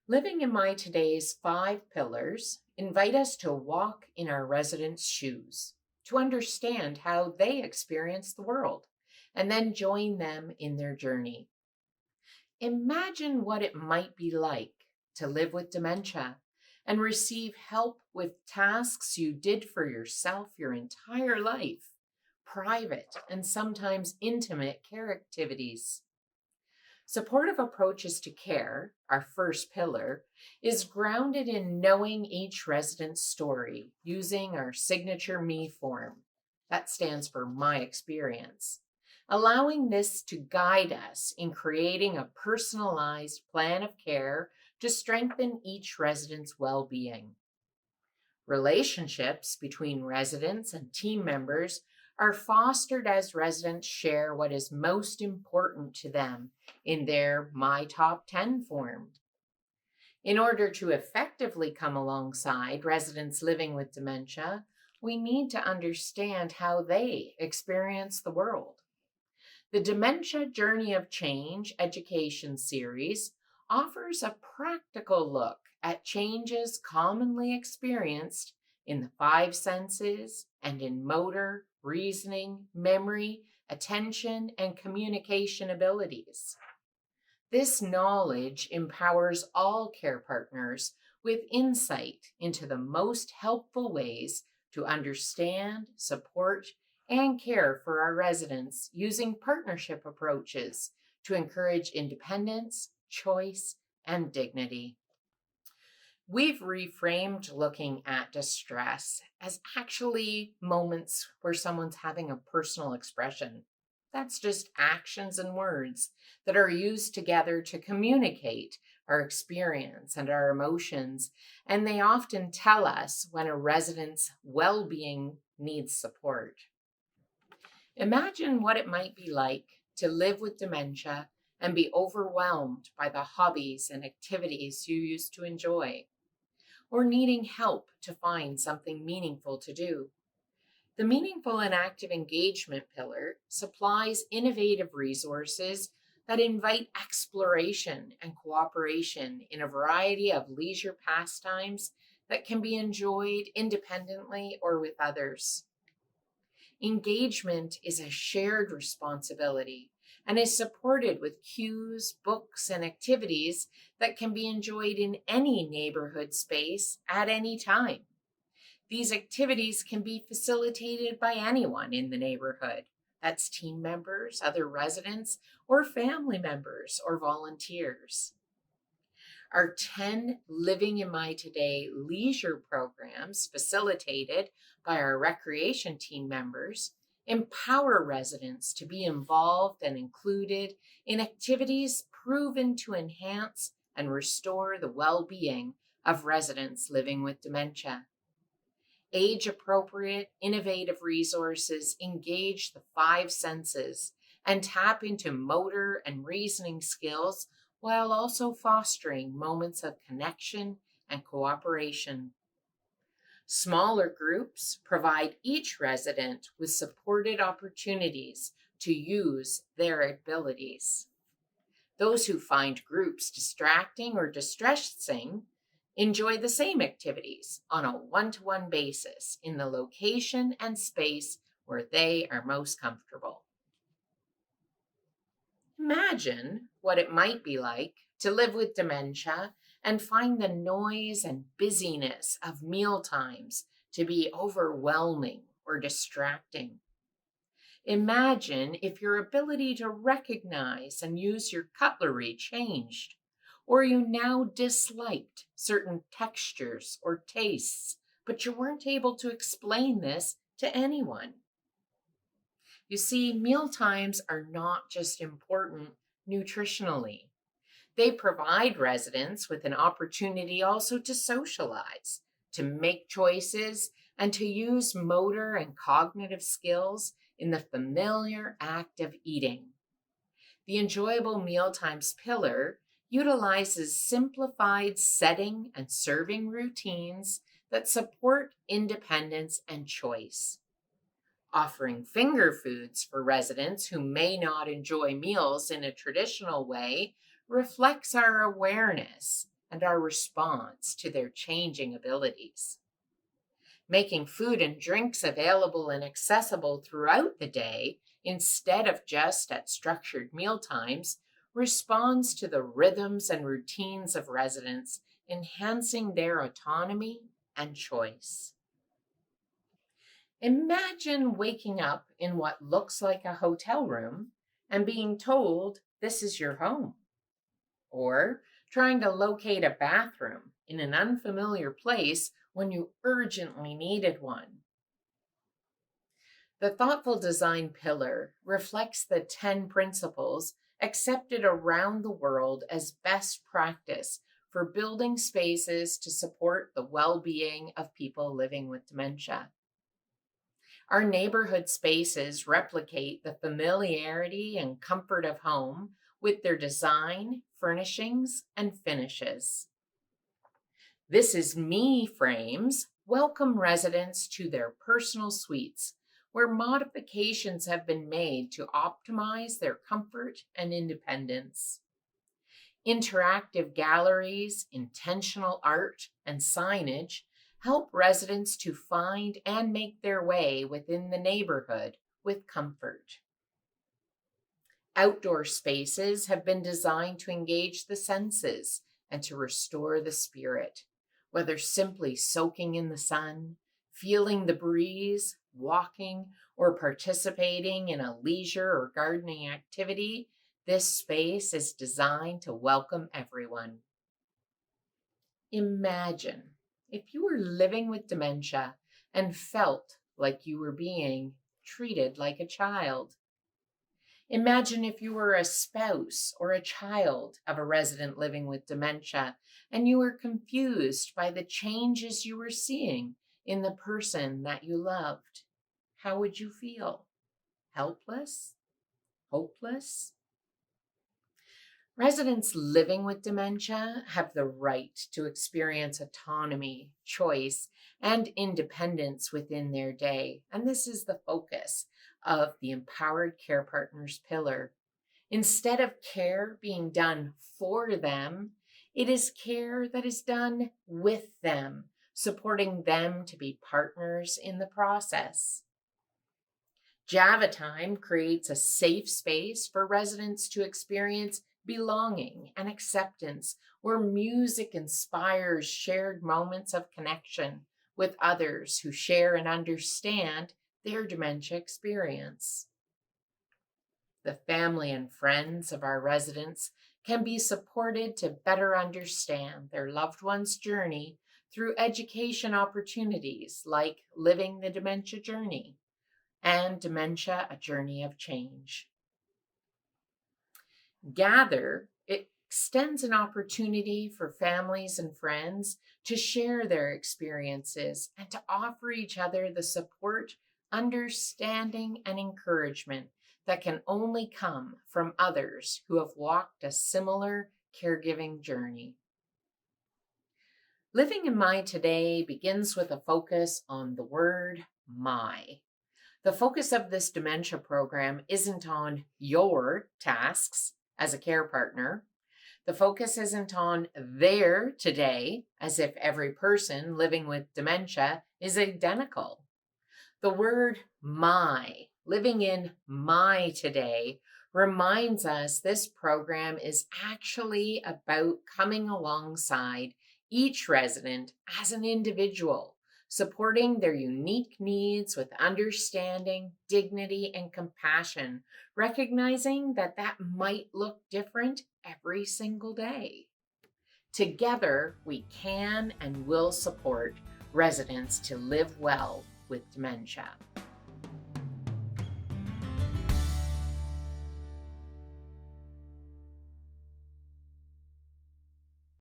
Living in My Today's 5 pillars invite us to walk in our residents' shoes, to understand how they experience the world, and then join them in their journey. Imagine what it might be like to live with dementia and receive help with tasks you did for yourself your entire life, private and sometimes intimate care activities. Supportive approaches to care, our first pillar, is grounded in knowing each resident's story using our signature me form. That stands for my experience. Allowing this to guide us in creating a personalized plan of care to strengthen each resident's well being. Relationships between residents and team members are fostered as residents share what is most important to them in their My Top 10 form. In order to effectively come alongside residents living with dementia, we need to understand how they experience the world. The Dementia Journey of Change education series offers a practical look at changes commonly experienced in the five senses and in motor, reasoning, memory, attention, and communication abilities. This knowledge empowers all care partners with insight into the most helpful ways to understand, support, and care for our residents using partnership approaches to encourage independence, choice, and dignity. We've reframed looking at distress as actually moments where someone's having a personal expression. That's just actions and words that are used together to communicate our experience and our emotions, and they often tell us when a resident's well being needs support. Imagine what it might be like to live with dementia and be overwhelmed by the hobbies and activities you used to enjoy, or needing help to find something meaningful to do. The Meaningful and Active Engagement pillar supplies innovative resources that invite exploration and cooperation in a variety of leisure pastimes that can be enjoyed independently or with others. Engagement is a shared responsibility and is supported with cues, books, and activities that can be enjoyed in any neighborhood space at any time. These activities can be facilitated by anyone in the neighborhood. That's team members, other residents, or family members or volunteers. Our 10 Living in My Today leisure programs, facilitated by our recreation team members, empower residents to be involved and included in activities proven to enhance and restore the well being of residents living with dementia. Age appropriate, innovative resources engage the five senses and tap into motor and reasoning skills while also fostering moments of connection and cooperation. Smaller groups provide each resident with supported opportunities to use their abilities. Those who find groups distracting or distressing enjoy the same activities on a one-to-one basis in the location and space where they are most comfortable. Imagine what it might be like to live with dementia and find the noise and busyness of meal times to be overwhelming or distracting. Imagine if your ability to recognize and use your cutlery changed, or you now disliked certain textures or tastes, but you weren't able to explain this to anyone. You see, meal times are not just important nutritionally. They provide residents with an opportunity also to socialize, to make choices, and to use motor and cognitive skills in the familiar act of eating. The Enjoyable Mealtimes pillar utilizes simplified setting and serving routines that support independence and choice. Offering finger foods for residents who may not enjoy meals in a traditional way reflects our awareness and our response to their changing abilities. Making food and drinks available and accessible throughout the day instead of just at structured meal times responds to the rhythms and routines of residents, enhancing their autonomy and choice. Imagine waking up in what looks like a hotel room and being told this is your home, or trying to locate a bathroom in an unfamiliar place when you urgently needed one. The thoughtful design pillar reflects the 10 principles accepted around the world as best practice for building spaces to support the well-being of people living with dementia. Our neighborhood spaces replicate the familiarity and comfort of home with their design, furnishings, and finishes. This Is Me frames welcome residents to their personal suites, where modifications have been made to optimize their comfort and independence. Interactive galleries, intentional art, and signage help residents to find and make their way within the neighborhood with comfort. Outdoor spaces have been designed to engage the senses and to restore the spirit, whether simply soaking in the sun, feeling the breeze, walking, or participating in a leisure or gardening activity. This space is designed to welcome everyone. Imagine if you were living with dementia and felt like you were being treated like a child. Imagine if you were a spouse or a child of a resident living with dementia and you were confused by the changes you were seeing in the person that you loved. How would you feel? Helpless? Hopeless? Residents living with dementia have the right to experience autonomy, choice, and independence within their day, and this is the focus of the Empowered Care Partners pillar. Instead of care being done for them, it is care that is done with them, supporting them to be partners in the process. Java Time creates a safe space for residents to experience belonging and acceptance, where music inspires shared moments of connection with others who share and understand their dementia experience. The family and friends of our residents can be supported to better understand their loved one's journey through education opportunities like Living the Dementia Journey and Dementia, A Journey of Change. Gather extends an opportunity for families and friends to share their experiences and to offer each other the support, understanding, and encouragement that can only come from others who have walked a similar caregiving journey. Living in My Today begins with a focus on the word my. The focus of this dementia program isn't on your tasks as a care partner. The focus isn't on their today, as if every person living with dementia is identical. The word my, living in my today, reminds us this program is actually about coming alongside each resident as an individual, supporting their unique needs with understanding, dignity, and compassion, recognizing that that might look different every single day. Together, we can and will support residents to live well with dementia.